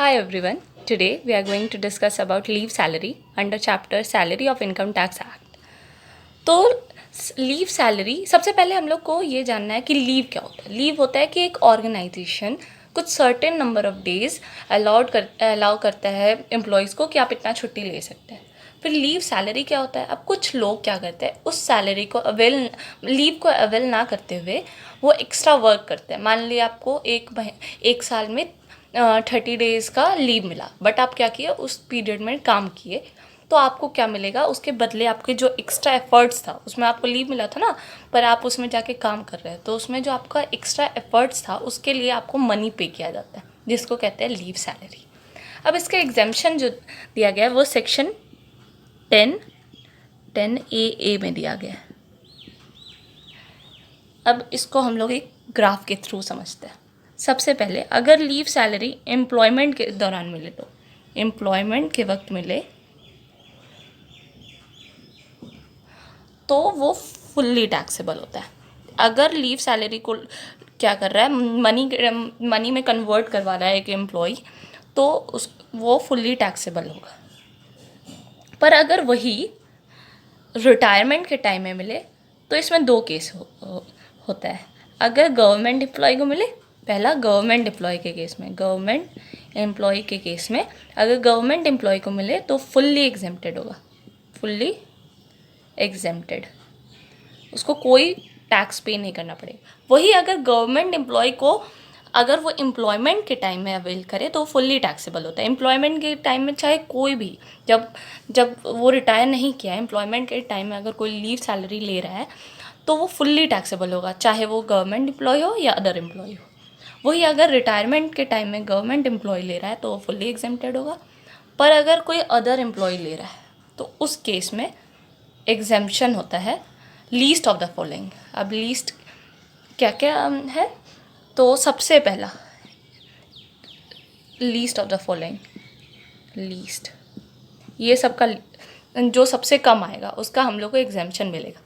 Hi everyone. Today we are going to discuss about leave salary under chapter Salary of Income Tax Act. तो leave salary, सबसे पहले हम लोग को ये जानना है कि लीव क्या होता है. लीव होता है कि एक ऑर्गेनाइजेशन कुछ certain number of days allow करता है एम्प्लॉयज़ को कि आप इतना छुट्टी ले सकते हैं. फिर लीव सैलरी क्या होता है. अब कुछ लोग क्या करते हैं, उस सैलरी को लीव को अवेल ना करते हुए वो एक्स्ट्रा वर्क करते हैं. मान लिया आपको एक साल में 30 डेज़ का लीव मिला, बट आप क्या किए, उस पीरियड में काम किए, तो आपको क्या मिलेगा, उसके बदले आपके जो एक्स्ट्रा एफर्ट्स था, उसमें आपको लीव मिला था ना, पर आप उसमें जाके काम कर रहे हैं, तो उसमें जो आपका एक्स्ट्रा एफर्ट्स था उसके लिए आपको मनी पे किया जाता है, जिसको कहते हैं लीव सैलरी. अब इसका एग्जाम्पशन जो दिया गया है वो सेक्शन 10A में दिया गया है. अब इसको हम लोग एक ग्राफ के थ्रू समझते हैं. सबसे पहले अगर लीव सैलरी एम्प्लॉयमेंट के दौरान मिले, तो एम्प्लॉयमेंट के वक्त मिले तो वो फुल्ली टैक्सेबल होता है. अगर लीव सैलरी को क्या कर रहा है, मनी में कन्वर्ट करवा रहा है एक एम्प्लॉय, तो वो फुल्ली टैक्सेबल होगा. पर अगर वही रिटायरमेंट के टाइम में मिले तो इसमें दो केस होता है. अगर गवर्नमेंट एम्प्लॉय को मिले, पहला गवर्नमेंट एम्प्लॉय के केस में, अगर गवर्नमेंट एम्प्लॉय को मिले तो फुल्ली एग्जेम्प्टेड होगा, फुल्ली एग्जेम्प्टेड, उसको कोई टैक्स पे नहीं करना पड़ेगा. वही अगर गवर्नमेंट एम्प्लॉय को अगर वो एम्प्लॉयमेंट के टाइम में अवेल करे तो फुल्ली टैक्सेबल होता है. एम्प्लॉयमेंट के टाइम में चाहे कोई भी, जब वो रिटायर नहीं किया, एम्प्लॉयमेंट के टाइम में अगर कोई लीव सैलरी ले रहा है तो वो फुल्ली टैक्सेबल होगा, चाहे वो गवर्नमेंट एम्प्लॉय हो या अदर एम्प्लॉय हो. वही अगर रिटायरमेंट के टाइम में गवर्नमेंट एम्प्लॉय ले रहा है तो वो फुल्ली एग्जेम्प्टेड होगा. पर अगर कोई अदर एम्प्लॉय ले रहा है तो उस केस में एग्जेम्पशन होता है लीस्ट ऑफ द फॉलोइंग. अब लीस्ट क्या क्या है, तो सबसे पहला least of the following, least, ये सबका जो सबसे कम आएगा उसका हम लोग को एग्जेम्पशन मिलेगा.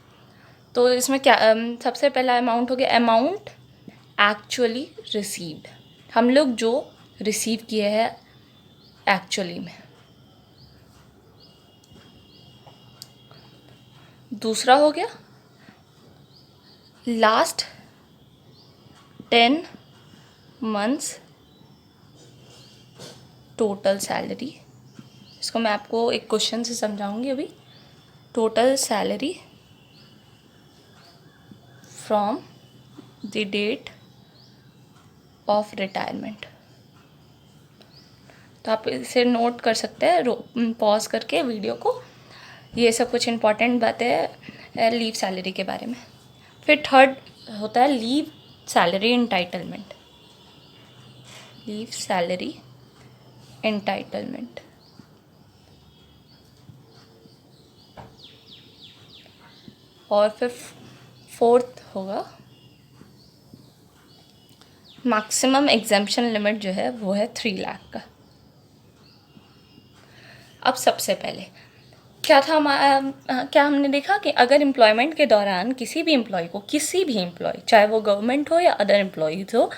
तो इसमें क्या सबसे पहला अमाउंट हो गया, अमाउंट एक्चुअली रिसीव्ड, हम लोग जो रिसीव किए हैं एक्चुअली में. दूसरा हो गया लास्ट 10 मंथ्स टोटल सैलरी. इसको मैं आपको एक क्वेश्चन से समझाऊंगी अभी. Total salary from the date of retirement. तो आप इसे नोट कर सकते हैं पॉज करके वीडियो को. ये सब कुछ इम्पॉर्टेंट बातें हैं लीव सैलरी के बारे में. फिर थर्ड होता है leave salary entitlement. Leave salary entitlement. और फिर फोर्थ होगा मैक्सिमम एग्जेम्पशन लिमिट जो है वो है 3 लाख का. अब सबसे पहले क्या था, क्या हमने देखा कि अगर एम्प्लॉयमेंट के दौरान किसी भी एम्प्लॉय चाहे वो गवर्नमेंट हो या अदर एम्प्लॉयज़ हो,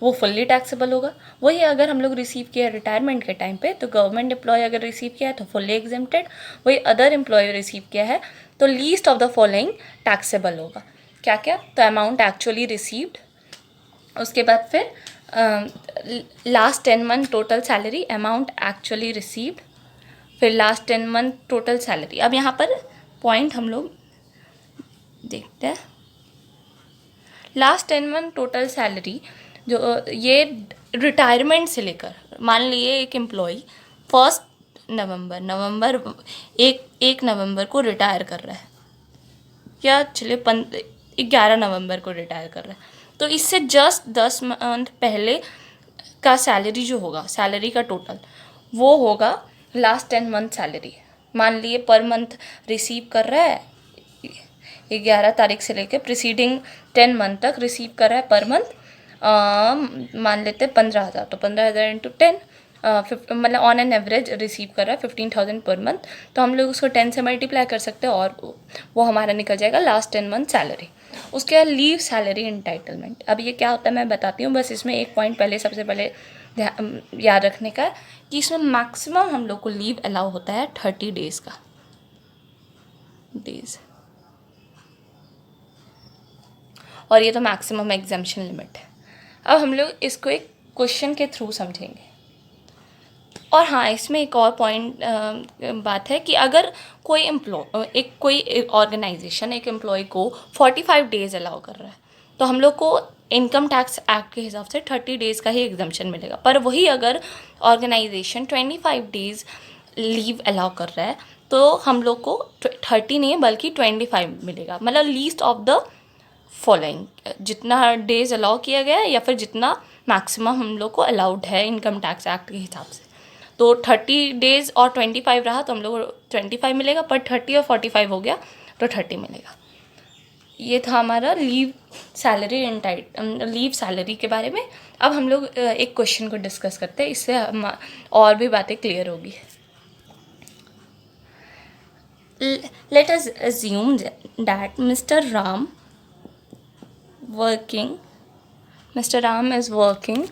वो फुल्ली टैक्सेबल होगा. वही अगर हम लोग रिसीव किया रिटायरमेंट के टाइम पे, तो गवर्नमेंट एम्प्लॉय अगर रिसीव किया है तो फुल्ली एग्जेम्प्टेड. वही अदर एम्प्लॉय रिसीव किया है तो least of the following taxable होगा. क्या क्या, तो अमाउंट एक्चुअली रिसीव्ड, उसके बाद फिर last 10 month total salary, amount actually received, फिर लास्ट 10 मंथ टोटल सैलरी. अब यहाँ पर पॉइंट हम लोग देखते हैं. लास्ट 10 मंथ टोटल सैलरी जो ये रिटायरमेंट से लेकर, मान लिए एक एम्प्लॉय 1 नवंबर को रिटायर कर रहा है, या चलिए 11 नवंबर को रिटायर कर रहा है, तो इससे जस्ट 10 मंथ पहले का सैलरी जो होगा, सैलरी का टोटल, वो होगा लास्ट 10 मंथ सैलरी. मान लिए पर मंथ रिसीव कर रहा है 11 तारीख से लेकर प्रीसीडिंग 10 मंथ तक रिसीव कर रहा है पर मंथ, मान लेते 15,000, तो 15,000 इंटू 10, मतलब ऑन एन एवरेज रिसीव कर रहा है 15,000 पर मंथ. तो हम लोग उसको 10 से मल्टीप्लाई कर सकते हैं और वो हमारा निकल जाएगा लास्ट 10 मंथ सैलरी. उसके बाद लीव सैलरी एंटाइटलमेंट. अब ये क्या होता है मैं बताती हूँ, बस इसमें एक पॉइंट पहले सबसे पहले याद रखने का कि इसमें मैक्सिमम हम लोग को लीव अलाउ होता है 30 डेज़ का डेज़, और ये तो मैक्सिमम एग्जाम्पशन लिमिट है। अब हम लोग इसको एक क्वेश्चन के थ्रू समझेंगे। और हाँ, इसमें एक और पॉइंट बात है कि अगर कोई ऑर्गेनाइजेशन एक एम्प्लॉय को 45 डेज़ अलाउ कर रहा है तो हम लोग को इनकम टैक्स एक्ट के हिसाब से 30 डेज़ का ही एग्जम्पशन मिलेगा। पर वही अगर ऑर्गेनाइजेशन 25 डेज़ लीव अलाउ कर रहा है तो हम लोग को 30 नहीं बल्कि 25 मिलेगा, मतलब लीस्ट ऑफ द फॉलोइंग, जितना डेज अलाउ किया गया है या फिर जितना मैक्सिमम हम लोग को अलाउड है इनकम टैक्स एक्ट के हिसाब से। तो 30 डेज़ और 25 रहा तो हम लोग को 25 मिलेगा, पर 30 और 45 हो गया तो 30 मिलेगा। ये था हमारा लीव सैलरी के बारे में। अब हम लोग एक क्वेश्चन को डिस्कस करते हैं, इससे और भी बातें क्लियर होगी। Let us assume that Mr. Ram is working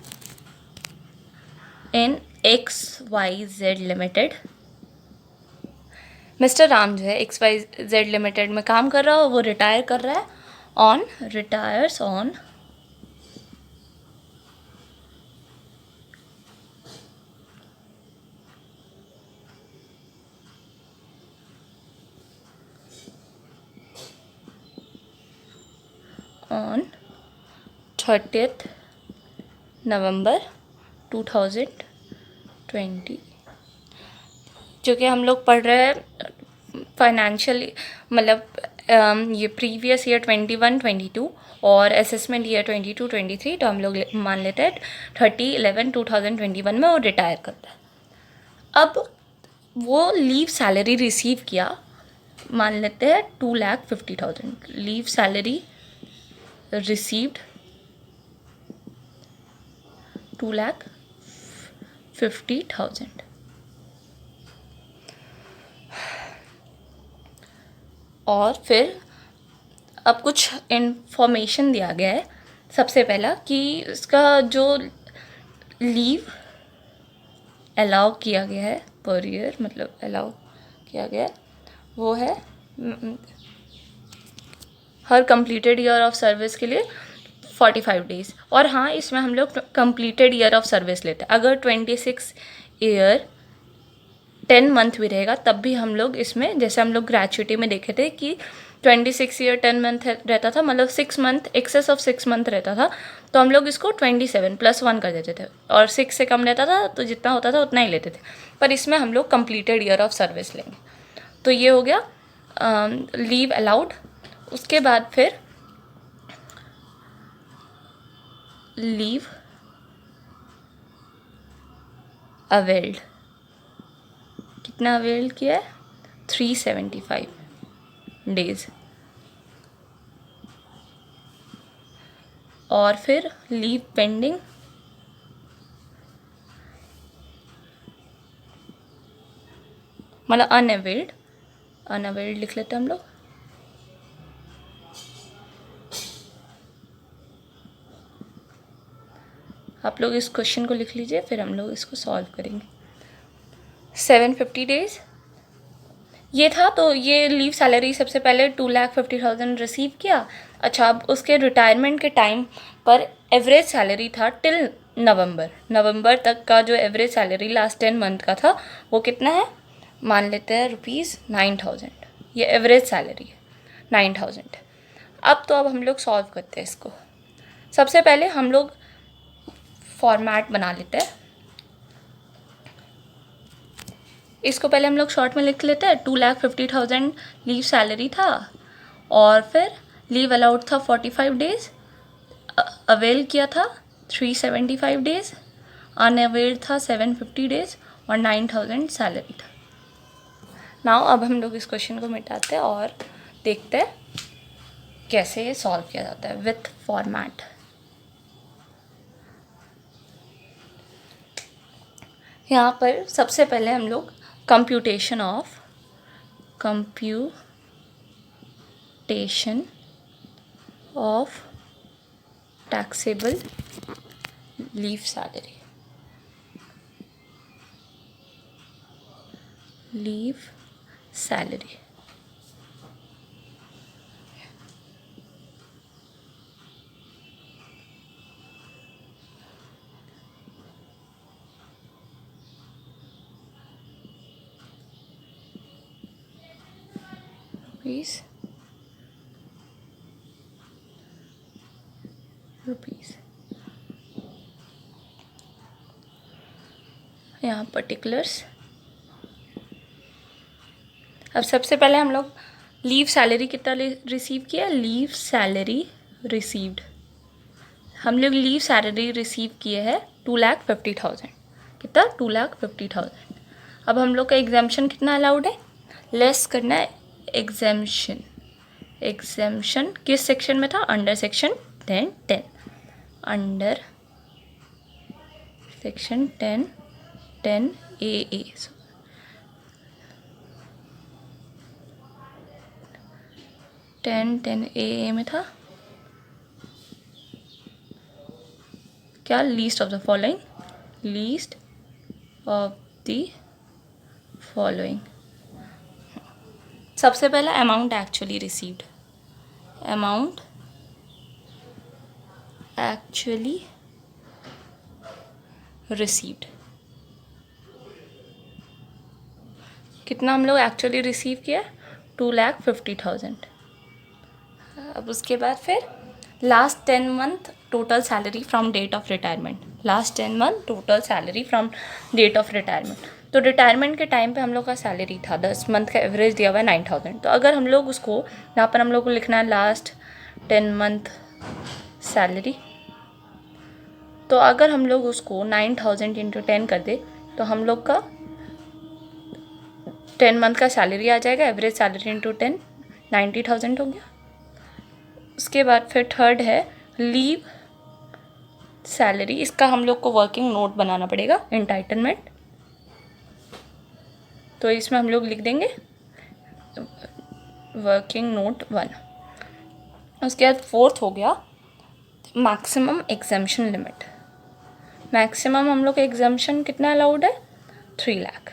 in XYZ Limited। Mister Ram जो है XYZ लिमिटेड में काम कर रहा है, वो रिटायर कर रहा है रिटायर्स ऑन 30th नवंबर 2020। जो कि हम लोग पढ़ रहे हैं फाइनेंशियल, मतलब ये प्रीवियस ईयर 21-22 और असेसमेंट ईयर 22-23, तो हम लोग मान लेते हैं 30/11/2021 में वो रिटायर करता है। अब वो लीव सैलरी रिसीव किया, मान लेते हैं 2,50,000 लीव सैलरी रिसीव्ड 2,50,000। और फिर अब कुछ इन्फॉर्मेशन दिया गया है। सबसे पहला कि इसका जो लीव अलाउ किया गया है पर ईयर, मतलब अलाउ किया गया है वो है हर कंप्लीटेड ईयर ऑफ सर्विस के लिए 45 डेज़। और हाँ, इसमें हम लोग कंप्लीटेड ईयर ऑफ सर्विस लेते हैं। अगर 26 ईयर 10 मंथ भी रहेगा तब भी हम लोग इसमें, जैसे हम लोग ग्रेचुइटी में देखे थे कि 26 ईयर 10 मंथ रहता था, मतलब 6 मंथ एक्सेस ऑफ 6 मंथ रहता था, तो हम लोग इसको 27+1 कर देते थे, और 6 से कम रहता था तो जितना होता था उतना ही लेते थे। पर इसमें हम लोग कंप्लीटेड ईयर ऑफ सर्विस लेंगे। तो ये हो गया लीव अलाउड। उसके बाद फिर लीव अवेल्ड, कितना अवेल किया है 375 डेज़। और फिर लीव पेंडिंग, मतलब अनअवेल्ड लिख लेते हैं हम लोग। आप लोग इस क्वेश्चन को लिख लीजिए, फिर हम लोग इसको सॉल्व करेंगे। 750 डेज़ ये था। तो ये लीव सैलरी सबसे पहले 2,50,000 रिसीव किया। अच्छा, अब उसके रिटायरमेंट के टाइम पर एवरेज सैलरी था टिल नवंबर तक का जो एवरेज सैलरी लास्ट 10 मंथ का था वो कितना है, मान लेते हैं ₹9,000। ये एवरेज सैलरी है 9,000। अब हम लोग सॉल्व करते हैं इसको। सबसे पहले हम लोग फॉर्मेट बना लेते हैं। इसको पहले हम लोग शॉर्ट में लिख लेते हैं। 2,50,000 लीव सैलरी था, और फिर लीव अलाउड था 45 डेज़, अवेल किया था 375 डेज़, अनअवेल्ड था 750 डेज़, और 9,000 सैलरी था। नाउ अब हम लोग इस क्वेश्चन को मिटाते हैं और देखते हैं कैसे ये सॉल्व किया जाता है विथ फॉर्मेट। यहाँ पर सबसे पहले हम लोग computation of taxable leave salary, leave salary. Rupees यहाँ पर्टिकुलर्स। अब सबसे पहले हम लोग लीव सैलरी कितना रिसीव किया, लीव सैलरी रिसीव्ड, हम लोग लीव सैलरी रिसीव किए हैं 2,50,000। कितना, 2,50,000। अब हम लोग का एग्जाम्शन कितना अलाउड है, लेस करना है एग्जाम्शन। एग्जाम्शन किस सेक्शन में था, under section 10, under section 10 AA 10 AA में था क्या, least of the following, least of the following. सबसे पहला amount actually received, amount actually received, कितना हम लोग एक्चुअली रिसीव किया, 2,50,000। अब उसके बाद फिर last 10 month total salary from date of retirement, last 10 month total salary from date of retirement. तो रिटायरमेंट के टाइम पे हम लोग का सैलरी था 10 मंथ का एवरेज दिया हुआ है 9,000। तो अगर हम लोग उसको यहाँ पर हम लोग को लिखना है लास्ट 10 मंथ सैलरी, तो अगर हम लोग उसको 9,000 इंटू 10 कर दे तो हम लोग का 10 मंथ का सैलरी आ जाएगा, एवरेज सैलरी इंटू 10 90,000 हो गया। उसके बाद फिर थर्ड है लीव सैलरी, इसका हम लोग को वर्किंग नोट बनाना पड़ेगा, एंटाइटलमेंट। तो इसमें हम लोग लिख देंगे वर्किंग नोट 1। उसके बाद फोर्थ हो गया मैक्सिमम एग्जाम्शन लिमिट। मैक्सिमम हम लोग एग्जाम्शन कितना अलाउड है, 3 लाख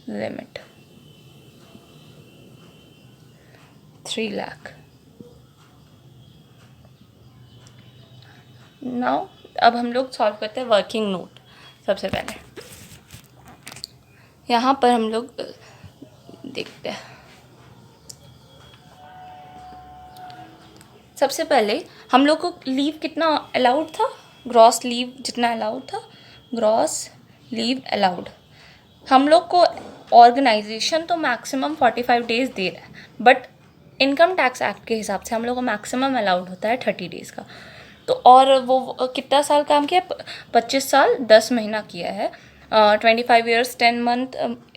लिमिट, 3 लाख। नाउ अब हम लोग सॉल्व करते हैं वर्किंग नोट। सबसे पहले यहाँ पर हम लोग देखते हैं, सबसे पहले हम लोग को लीव कितना अलाउड था, ग्रॉस लीव जितना अलाउड था, ग्रॉस लीव अलाउड। हम लोग को ऑर्गेनाइजेशन तो मैक्सिमम 45 डेज दे रहा है, बट इनकम टैक्स एक्ट के हिसाब से हम लोग को मैक्सिमम अलाउड होता है 30 डेज़ का। तो और वो कितना साल काम किया, 25 साल 10 महीना किया है, 25 ईयर्स 10 मंथ,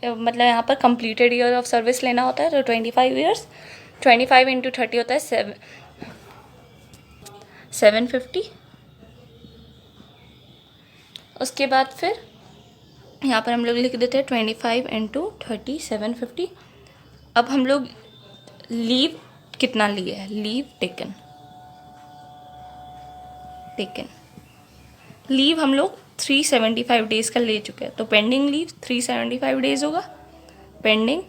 मतलब यहाँ पर कंप्लीटेड ईयर ऑफ सर्विस लेना होता है। तो 25 ईयर्स 25 इंटू 30 होता है 750। उसके बाद फिर यहाँ पर हम लोग लिख देते हैं 25 इंटू 30 750। अब हम लोग लीव कितना लिए है, लीव टेकन लीव हम लोग 375 डेज़ का ले चुके हैं। तो पेंडिंग लीव 375 डेज़ होगा पेंडिंग।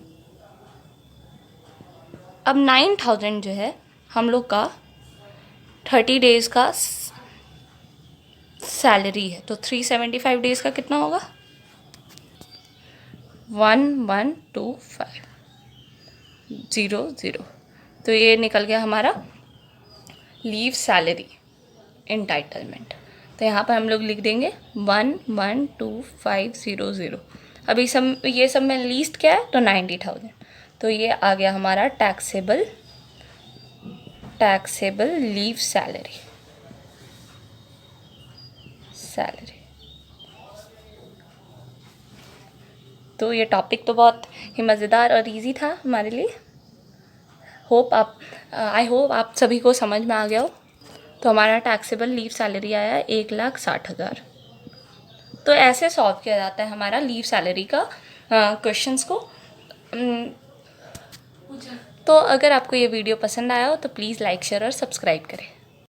अब 9,000 जो है हम लोग का 30 डेज़ का सैलरी है, तो 375 डेज़ का कितना होगा, 112500। तो ये निकल गया हमारा लीव सैलरी एंटाइटलमेंट। तो यहाँ पर हम लोग लिख देंगे 112500। अभी सब ये सब में लीस्ट क्या है, तो 90,000। तो ये आ गया हमारा टैक्सेबल लीव सैलरी। तो ये टॉपिक तो बहुत ही मज़ेदार और इजी था हमारे लिए। आई होप आप सभी को समझ में आ गया हो। तो हमारा टैक्सेबल लीव सैलरी आया 1,60,000। तो ऐसे सॉल्व किया जाता है हमारा लीव सैलरी का क्वेश्चंस को। तो अगर आपको ये वीडियो पसंद आया हो तो प्लीज़ लाइक शेयर और सब्सक्राइब करें।